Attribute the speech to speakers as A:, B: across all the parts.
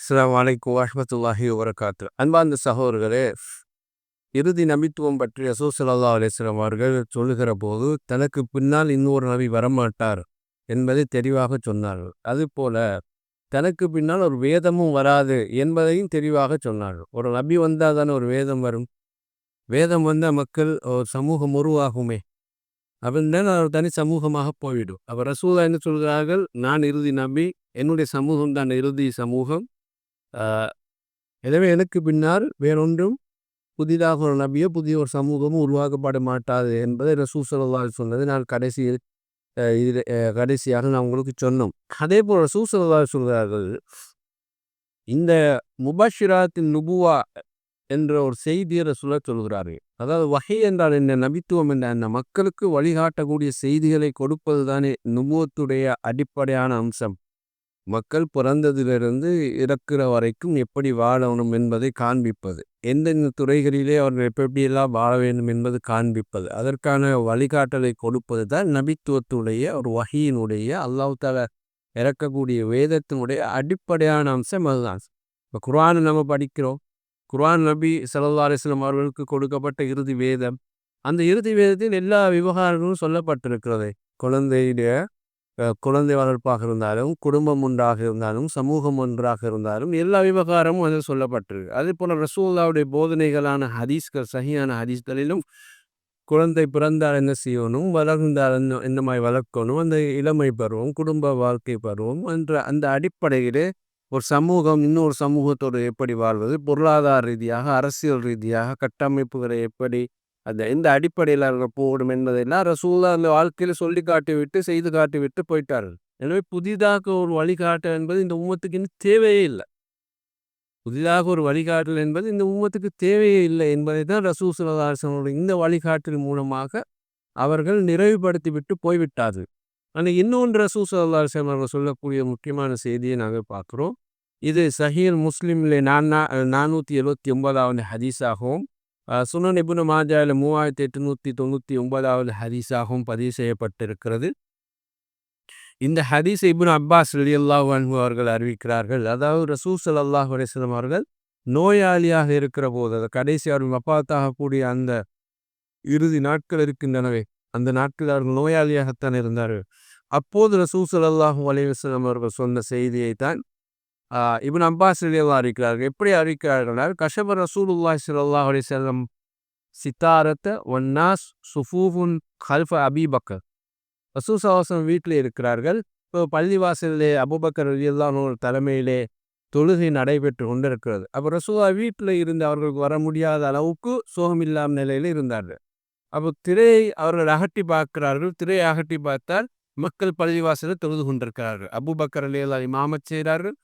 A: அஸ்ஸலாமு அலைக்கும் வரஹ்மத்துல்லாஹி வபரகாத்துஹு. அன்பார்ந்த சகோதரர்களே, இறுதி நபித்துவம் பற்றி ரசூல் ஸல்லல்லாஹு அலைஹி வஸல்லம் அவர்கள் சொல்லுகிற போது, தனக்கு பின்னால் இன்னொரு நபி வரமாட்டார் என்பதை தெளிவாக சொன்னார்கள். அதுபோல தனக்கு பின்னால் ஒரு வேதமும் வராது என்பதையும் தெளிவாக சொன்னார்கள். ஒரு நபி வந்தால் தானே ஒரு வேதம் வரும். வேதம் வந்தால் மக்கள் ஒரு சமூகம் உருவாகுமே. அப்படின்னா ஒரு தனி சமூகமாக போய்விடும். அப்போ ரசூலுல்லாஹ் என்ன சொல்கிறார்கள்? நான் இறுதி நபி, என்னுடைய சமூகம் தான் இறுதி சமூகம். எனவே எனக்கு பின்னால் வேறொன்றும் புதிதாக ஒரு நபியோ புதிய ஒரு சமூகமும் உருவாக்கப்பட மாட்டாது என்பதை ரசூல் ஸல்லல்லாஹு அலைஹி சொன்னது நான் கடைசியில் கடைசியாக நான் உங்களுக்கு சொன்னோம். அதே போல் ரசூல் ஸல்லல்லாஹு அலைஹி சொல்கிறார்கள், இந்த முபஷிராத்தின் நுபுவா என்ற ஒரு செய்தியை ரசூலுல்லாஹ் சொல்கிறார்கள். அதாவது வஹி என்றால் என்ன, நபித்துவம் என்ற அந்த மக்களுக்கு வழிகாட்டக்கூடிய செய்திகளை கொடுப்பது தானே நுபுவத்துடைய அடிப்படையான அம்சம். மக்கள் பிறந்ததிலிருந்து இறக்கிற வரைக்கும் எப்படி வாழணும் என்பதை காண்பிப்பது, எந்தெந்த துறைகளிலே அவர்கள் எப்படியெல்லாம் வாழ வேண்டும் என்பது காண்பிப்பது, அதற்கான வழிகாட்டலை கொடுப்பது தான் நபித்துவத்துடைய ஒரு வஹியினுடைய அல்லாஹ் தஆலா இறக்கக்கூடிய வேதத்தினுடைய அடிப்படையான அம்சம். அதுதான் இப்போ குர்ஆனை நம்ம படிக்கிறோம். குர்ஆன் நபி ஸல்லல்லாஹு அலைஹி வஸல்லம் அவர்களுக்கு கொடுக்கப்பட்ட இறுதி வேதம். அந்த இறுதி வேதத்தில் எல்லா விவகாரங்களும் சொல்லப்பட்டிருக்கிறது. குழந்தை வளர்ப்பாக இருந்தாலும், குடும்பம் ஒன்றாக இருந்தாலும், சமூகம் ஒன்றாக இருந்தாலும் எல்லா விவகாரமும் அதில் சொல்லப்பட்டிருக்கு. அதே போல ரசூலுல்லாஹ்வுடைய போதனைகளான ஹதீஸ்கள், சஹீஹான ஹதீஸ்களிலும் குழந்தை பிறந்தால் என்ன செய்யணும், வளர்ந்தால் என்ன மாதிரி வளர்க்கணும், அந்த இளமை பருவம், குடும்ப வாழ்க்கை பருவம் என்ற அந்த அடிப்படையிலே ஒரு சமூகம் இன்னொரு சமூகத்தோடு எப்படி வாழ்வது, பொருளாதார ரீதியாக, அரசியல் ரீதியாக கட்டமைப்புகளை எப்படி அந்த எந்த அடிப்படையில் அவர்கள் போடும் என்பதெல்லாம் ரசூலுல்லாஹ் அந்த வாழ்க்கையில் சொல்லி காட்டிவிட்டு செய்து காட்டிவிட்டு போயிட்டார்கள். எனவே புதிதாக ஒரு வழிகாட்டல் என்பது இந்த உம்மத்துக்கு இன்னும் தேவையே இல்லை. புதிதாக ஒரு வழிகாட்டல் என்பது இந்த உம்மத்துக்கு தேவையே இல்லை என்பதை தான் ரசூல் ஸல்லல்லாஹு அலைஹி வஸல்லம் இந்த வழிகாட்டல் மூலமாக அவர்கள் நிறைவுபடுத்தி விட்டு போய்விட்டார்கள். ஆனால் இன்னொன்று ரசூல் ஸல்லல்லாஹு அலைஹி வஸல்லம் அவர்கள் சொல்லக்கூடிய முக்கியமான செய்தியை நாங்கள் பார்க்கிறோம். இது சஹீஹ் முஸ்லிமிலே 479வது ஹதீஸாகவும், சுனன் இப்னு மாஜாவில் 3899வது ஹதீஸாகவும் பதிவு செய்யப்பட்டிருக்கிறது. இந்த ஹதீஸை இப்னு அப்பாஸ் ரலியல்லாஹு அன்ஹு அவர்கள் அறிவிக்கிறார்கள். அதாவது ரசூல் ஸல்லல்லாஹு அலைஹி வஸல்லம் அவர்கள் நோயாளியாக இருக்கிற போது, அது கடைசி அவர்கள் வஃபாத்தாகக்கூடிய அந்த இறுதி நாட்கள் இருக்கின்றனவே, அந்த நாட்கள் அவர்கள் நோயாளியாகத்தான் இருந்தார்கள். அப்போது ரசூல் ஸல்லல்லாஹு அலைஹி வஸல்லம் அவர்கள் சொன்ன செய்தியை தான் இப்னு அப்பாஸ் ரலியல்லாஹு அறிவிக்கிறார்கள். எப்படி அறிவிக்கிறார்கள்? கஷப ரசூலுல்லாஹி ஸல்லல்லாஹு அலைஹி வஸல்லம் சித்தாரத்த வன்னாஸ் சுஃபூஃபுன் கல்ஃப அபீ பக்கர். ரசூல் ஸல்லல்லாஹு அலைஹி வஸல்லம் வீட்டிலே இருக்கிறார்கள். இப்போ பள்ளிவாசலிலே அபூபக்கர் ரலியல்லாஹு அன்ஹு தலைமையிலே தொழுகை நடைபெற்று கொண்டிருக்கிறது. அப்போ ரசூலுல்லாஹ் வீட்டில் இருந்து அவர்களுக்கு வர முடியாத அளவுக்கு சோகமில்லாம நிலையில் இருந்தார்கள். அப்போ திரையை அவர்கள் அகட்டி பார்க்கிறார்கள். திரையை அகட்டி பார்த்தால் மக்கள் பள்ளிவாசலில் தொழுது கொண்டிருக்கிறார்கள். அபூபக்கர் ரலியல்லாஹு இமாமத் செய்கிறார்கள்.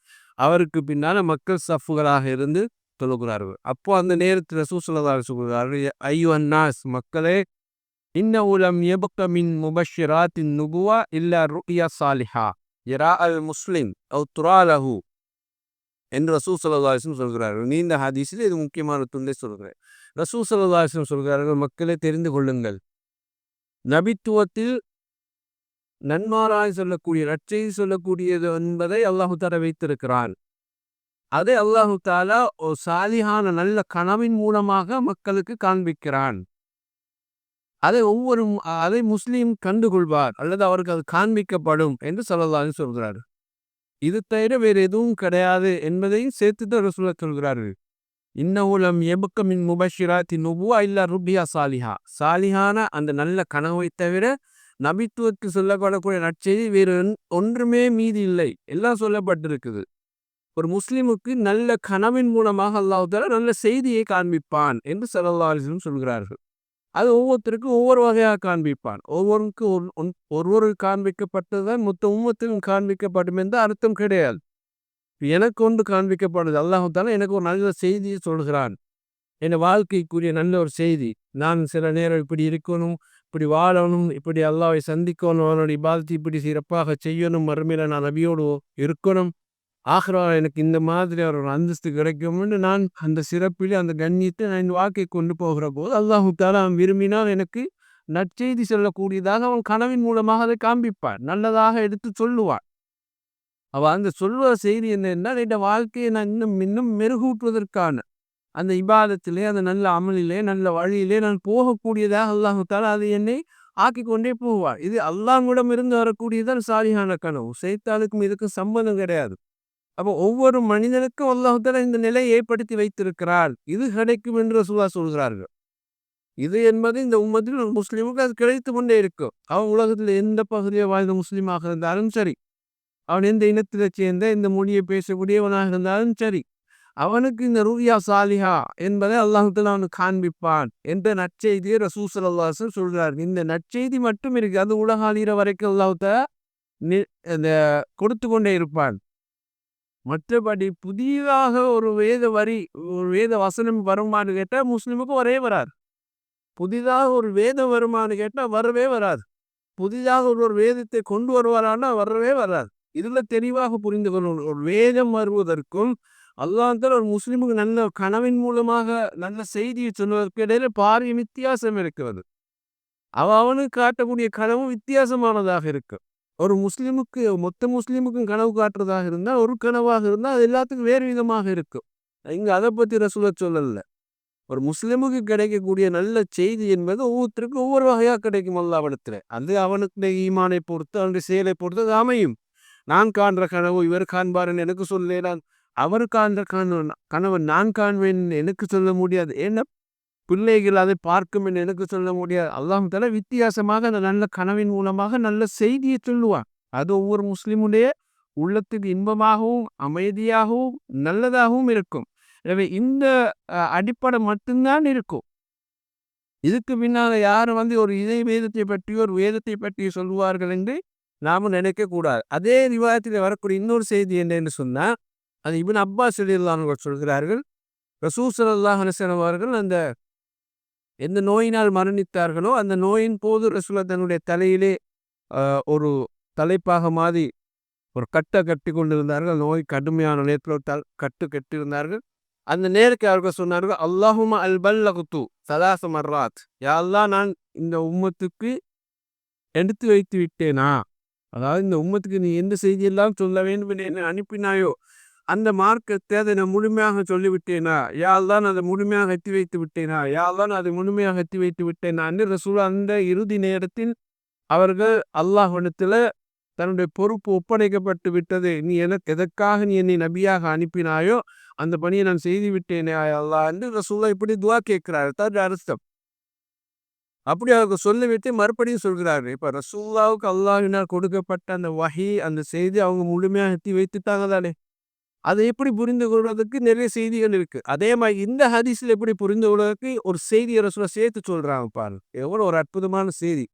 A: அவருக்கு பின்னால் மக்கள் சஃப்புகளாக இருந்து தொழுகிறார்கள். அப்போ அந்த நேரத்தில் ரசூல் ஸல்லல்லாஹு அலைஹி வஸல்லம் சொல்கிறார்கள், ஐயுஹன் நாஸ், மக்களே, இன்னஹு லம் யப்க மின் முபஷ்ஷிராத்தின் நுபுவா இல்லா ருக்யா சாலிஹா யரா அல் முஸ்லிம் அவ் துராலஹு என்று ரசூல் ஸல்லல்லாஹு அலைஹி வஸல்லம் சொல்கிறார்கள். நீண்ட ஹதீஸில் இது முக்கியமான துண்டை சொல்கிறேன். ரசூல் ஸல்லல்லாஹு அலைஹி வஸல்லம் சொல்கிறார்கள், மக்களே தெரிந்து கொள்ளுங்கள், நபித்துவத்தில் நன்மாராய் சொல்லக்கூடிய நற்செய்தி சொல்லக்கூடியது என்பதை அல்லாஹு தஆலா வைத்திருக்கிறான். அதை அல்லாஹு தஆலா ஒரு சாலிஹான நல்ல கனவின் மூலமாக மக்களுக்கு காண்பிக்கிறான். அதை முஸ்லீம் கண்டுகொள்வார் அல்லது அவருக்கு அது காண்பிக்கப்படும் என்று ஸல்லல்லாஹு அலைஹி சொல்கிறார். இது தவிர வேறு எதுவும் கிடையாது என்பதையும் சேர்த்து தான் ரசூலுல்லாஹ் சொல்கிறார்கள். இன்னஹு லம் யப்க மின் முபஷ்ஷிராத்தி நுபுவா இல்லா ருப்யா சாலிஹா. சாலிஹான அந்த நல்ல கனவை தவிர நபித்துவத்துக்கு சொல்லப்படக்கூடிய நற்செய்தி வேறு ஒன்றுமே மீதி இல்லை. எல்லாம் சொல்லப்பட்டிருக்குது. ஒரு முஸ்லிமுக்கு நல்ல கனவின் மூலமாக அல்லாஹ் தஆலா நல்ல செய்தியை காண்பிப்பான் என்று ஸல்லல்லாஹு அலைஹி வஸல்லம் சொல்கிறார்கள். அது ஒவ்வொருத்தருக்கும் ஒவ்வொரு வகையாக காண்பிப்பான். ஒருவருக்கு காண்பிக்கப்பட்டதுதான் மொத்த உம்மத்திலும் காண்பிக்கப்படும் என்ற அர்த்தம் கிடையாது. எனக்கு ஒன்று காண்பிக்கப்படுது. அல்லாஹ் தஆலா எனக்கு ஒரு நல்ல செய்தியை சொல்கிறான். என் வாழ்க்கைக்குரிய நல்ல ஒரு செய்தி. நான் சில நேரம் இப்படி இருக்கணும், இப்படி வாழணும், இப்படி அல்லாஹ்வை சந்திக்கணும், அவனுடைய இபாதத்தை இப்படி சிறப்பாக செய்யணும், மறுமையில நான் நபியோடு இருக்கணும், ஆகிரால எனக்கு இந்த மாதிரி ஒரு அந்தஸ்து கிடைக்கும்னு நான் அந்த சிறப்பிலே அந்த கண்ணியத்தை நான் என் வாழ்க்கை கொண்டு போகிற போது அல்லாஹு தஆலா அவன் விரும்பினால் எனக்கு நற்செய்தி சொல்லக்கூடியதாக அவன் கனவின் மூலமாக அதை காண்பிப்பான், நல்லதாக எடுத்து சொல்லுவான். அந்த சொல்வ செய்தி என்னன்னா, இந்த வாழ்க்கையை நான் இன்னும் இன்னும் மெருகூட்டுவதற்கான அந்த இபாதத்திலே, அந்த நல்ல அமலிலே, நல்ல வழியிலே நான் போகக்கூடியதாக அல்லாஹு தஆலா அது என்னை ஆக்கிக்கொண்டே போவார். இது அல்லாஹ்விடம் இருந்து வரக்கூடியதான் சாலிஹான கனவு. ஷைத்தானுக்கும் இதுக்கும் சம்பந்தம் கிடையாது. அப்போ ஒவ்வொரு மனிதனுக்கும் அல்லாஹ் தஆலா இந்த நிலையை ஏற்படுத்தி வைத்திருக்கிறார். இது கிடைக்கும் என்று ரசூலுல்லாஹ் சொல்கிறார்கள். இது என்பது இந்த உம்மத்தில் ஒரு முஸ்லிமுக்கு அது கிடைத்துக் கொண்டே இருக்கும். அவன் உலகத்தில் எந்த பகுதியில் வாழ்ந்த முஸ்லிமாக இருந்தாலும் சரி, அவன் எந்த இனத்தைச் சேர்ந்த எந்த மொழியை பேசக்கூடியவனாக இருந்தாலும் சரி, அவனுக்கு இந்த ரூயா சாலிஹா என்பதை அல்லாஹ் தஆலா அவனுக்கு காண்பிப்பான் என்ற நற்செய்தியை ரசூல் ஸல்லல்லாஹு அலைஹி வஸல்லம் சொல்கிறார். இந்த நற்செய்தி மட்டும் இருக்கு. அது உலக அழியிற வரைக்கும் அல்லாஹ் தஆலா இந்த கொடுத்து கொண்டே இருப்பான். மற்றபடி புதிதாக ஒரு வேத வரி, ஒரு வேத வசனம் வருமான்னு கேட்டா முஸ்லிமுக்கு வரவே வராது. புதிதாக ஒரு வேதம் வருமான்னு கேட்டா வரவே வராது. புதிதாக ஒரு வேதத்தை கொண்டு வருவாரான்னா வரவே வராது. இதுல தெளிவாக புரிந்து கொள்ளணும். ஒரு வேதம் வருவதற்கும் அல்லாஹ் தஆலா ஒரு முஸ்லிமுக்கு நல்ல கனவின் மூலமாக நல்ல செய்தியை சொல்வதற்கு இடையில பாரிய வித்தியாசம் இருக்கிறது. அவனுக்கு காட்டக்கூடிய கனவு வித்தியாசமானதாக இருக்கு. ஒரு முஸ்லிமுக்கு மொத்த முஸ்லிமுக்கும் கனவு காட்டுறதாக இருந்தா ஒரு கனவாக இருந்தா அது எல்லாத்துக்கும் வேறு விதமாக இருக்கும். இங்க அதை பத்தி ரசூலுல்லாஹ் சொல்லல. ஒரு முஸ்லிமுக்கு கிடைக்கக்கூடிய நல்ல செய்தி என்பது ஒவ்வொருத்தருக்கும் ஒவ்வொரு வகையா கிடைக்கும் அல்லாஹ்விடத்துல. அது அவனுக்கு ஈமானை பொறுத்து அவனுடைய செயலை பொறுத்து அது அமையும். நான் காண்ற கனவு இவர் காண்பாருன்னு எனக்கு சொல்லேன். அவர் காண்ற கனவு நான் காண்பேன் எனக்கு சொல்ல முடியாது. ஏன்னா பிள்ளைகள் அதை பார்க்கும் என்று எனக்கு சொல்ல முடியாது. அல்லாஹ் தஆலா வித்தியாசமாக அந்த நல்ல கனவின் மூலமாக நல்ல செய்தியை சொல்லுவான். அது ஒவ்வொரு முஸ்லிமுடைய உள்ளத்துக்கு இன்பமாகவும் அமைதியாகவும் நல்லதாகவும் இருக்கும். எனவே இந்த அடிப்படை மட்டும்தான் இருக்கும். இதுக்கு பின்னால யாரும் ஒரு இறை வேதத்தை பற்றியோ ஒரு வேதத்தை பற்றியோ சொல்லுவார்கள் என்று நாம நினைக்க கூடாது. அதே ரிவாயத்தில் வரக்கூடிய இன்னொரு செய்தி என்னன்னு சொன்னா, அது இப்னு அப்பாஸ் ரலியல்லாஹு அன்ஹு சொல்கிறார்கள். ரசூல் ஸல்லல்லாஹு அலைஹி வஸல்லம் அவர்கள் அந்த எந்த நோயினால் மரணித்தார்களோ அந்த நோயின் போது ரசூலுல்லாஹ் தன்னுடைய தலையிலே ஒரு தலைப்பாக மாதிரி ஒரு கட்டை கட்டி கொண்டிருந்தார்கள். நோய் கடுமையான நேரத்தில் கட்டு கட்டியிருந்தார்கள். அந்த நேருக்கு அவர்கள் சொன்னார்கள், அல்லாஹும்ம அல் பல்லகுத்து சலாச மர்ராத். யா அல்லாஹ் நான் இந்த உம்மத்துக்கு எடுத்து வைத்து விட்டேனா, அதாவது இந்த உம்மத்துக்கு நீ எந்த செய்தியெல்லாம் சொல்ல வேண்டும் என்று என்னை அனுப்பினாயோ அந்த மார்க்கத்தை அதை நான் முழுமையாக சொல்லிவிட்டேனா, யா அல்லாஹ் நான் அதை முழுமையாக எத்தி வைத்து விட்டேனா, யா அல்லாஹ் நான் அதை முழுமையாக எத்தி வைத்து விட்டேனா என்று ரசூல் அந்த இறுதி நேரத்தில் அவர்கள் அல்லாஹ்விடத்துல தன்னுடைய பொறுப்பு ஒப்படைக்கப்பட்டு விட்டது. நீ எனக்கு எதற்காக நீ என்னை நபியாக அனுப்பினாயோ அந்த பணியை நான் செய்து விட்டேனே அல்லாஹ் என்று ரசூலுல்லாஹ் இப்படி துஆ கேட்கிறார். தான் அர்த்தம். அப்படி அவர்கள் சொல்லிவிட்டு மறுபடியும் சொல்கிறார்கள். இப்ப ரசூலுல்லாஹ்வுக்கு அல்லாஹ்வினால் கொடுக்கப்பட்ட அந்த வஹி அந்த செய்தி அவங்க முழுமையாக எத்தி வைத்துட்டாங்க தானே. அதை எப்படி புரிந்து கொள்வதற்கு நிறைய செய்திகள் இருக்கு. அதே மாதிரி இந்த ஹதீஸ்ல எப்படி புரிந்து கொள்வதற்கு ஒரு செய்தியை ரசூலுல்லாஹ் சேர்த்து சொல்றாங்க பாருங்க. எவ்வளவு ஒரு அற்புதமான செய்தி.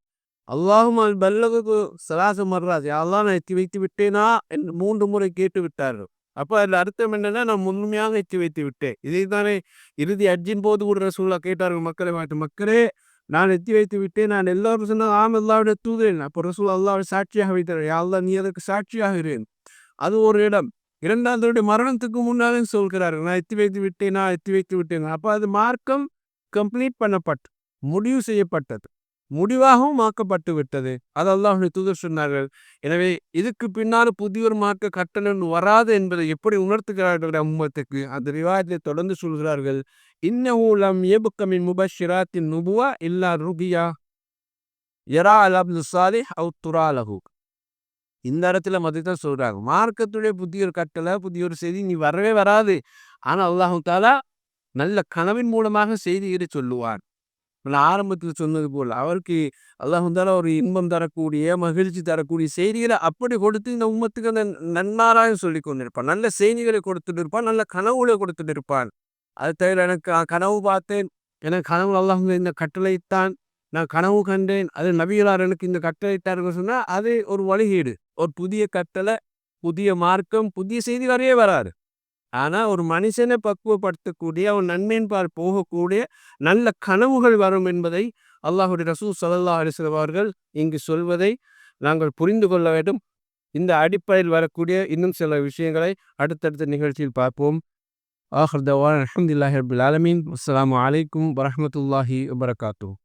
A: அல்லாஹும் அல் பல்லகு சலாச மர்ராத். யா அல்லாஹ் நான் எத்தி வைத்து விட்டேனா என்று 3 முறை கேட்டு விட்டார்கள். அப்ப அதுல அர்த்தம் என்னன்னா நான் முழுமையாக எத்தி வைத்து விட்டேன். இதைத்தானே இறுதி ஹஜ்ஜின் போது கூட ரசூலுல்லாஹ் கேட்டார்கள் மக்களை பார்த்து, மக்களே நான் எத்தி வைத்து விட்டேன். நான் எல்லாரும் சொன்னாங்க ஆம் அல்லாஹ்வுடைய தூதரே. அப்போ ரசூலுல்லாஹ் அல்லாஹ்வை சாட்சியாக வைத்தார். யா அல்லாஹ் நீ அதற்கு சாட்சியாக இரு. அது ஒரு இடம். இரண்டாவதுடைய மரணத்துக்கு முன்னாலே சொல்கிறார்கள் நான் எத்தி வைத்து விட்டேனா எத்தி வைத்து விட்டேனா. அப்ப அது மார்க்கம் கம்ப்ளீட் பண்ணப்பட்டு முடிவு செய்யப்பட்டது, முடிவாகவும் ஆக்கப்பட்டு விட்டது. அது அல்லாஹ்வுடைய தூதர் சொன்னார்கள். எனவே இதுக்கு பின்னால் புதிய ஒரு மார்க்க கட்டளை வராது என்பதை எப்படி உணர்த்துகிறார்கள் உம்மத்துக்கு அந்த ரிவாயத்தை தொடர்ந்து சொல்கிறார்கள். இன்னஹு லம் யப்க மின் முபஷ்ஷிராத்தின் நுபுவா இல்லா ருகியா யரா அல் அப்து சாலிஹ் அவு துராலஹு. இந்த இடத்துல மதிதான் சொல்றாங்க. மார்க்கத்துடைய புதிய ஒரு கட்டளை புதிய ஒரு செய்தி நீ வரவே வராது. ஆனா அல்லாஹு தஆலா நல்ல கனவின் மூலமாக செய்திகளை சொல்லுவார். நான் ஆரம்பத்தில் சொன்னது போல் அவருக்கு அல்லாஹ் தஆலா ஒரு இன்பம் தரக்கூடிய மகிழ்ச்சி தரக்கூடிய செய்திகளை அப்படி கொடுத்து இந்த உம்மத்துக்கு அந்த நன்மாராயம் சொல்லி கொண்டிருப்பான். நல்ல செய்திகளை கொடுத்துட்டு இருப்பான். நல்ல கனவுகளை கொடுத்துட்டு இருப்பான். அது தவிர எனக்கு கனவு பார்த்தேன், எனக்கு கனவு அல்லாஹ் இந்த கட்டளைத்தான், நான் கனவு கண்டேன், அது நபிகளார் எனக்கு இந்த கட்டளையிட்டார்கள் சொன்னா அது ஒரு வழிகேடு. ஒரு புதிய கட்டளை புதிய மார்க்கம் புதிய செய்தி வரையே வராது. ஆனா ஒரு மனுஷனை பக்குவப்படுத்தக்கூடிய ஒரு நன்மையின்பால் போகக்கூடிய நல்ல கனவுகள் வரும் என்பதை அல்லாஹ்வுடைய ரசூல் ஸல்லல்லாஹு அலைஹி வஸல்லம் அவர்கள் இங்கு சொல்வதை நாங்கள் புரிந்து கொள்ள வேண்டும். இந்த அடிப்படையில் வரக்கூடிய இன்னும் சில விஷயங்களை அடுத்தடுத்த நிகழ்ச்சியில் பார்ப்போம். ஆஹிர் தஅவானா அல்ஹம்துலில்லாஹி ரப்பில் ஆலமீன். அஸ்ஸலாமு அலைக்கும் வரஹ்மத்துல்லாஹி வபரகாத்துஹு.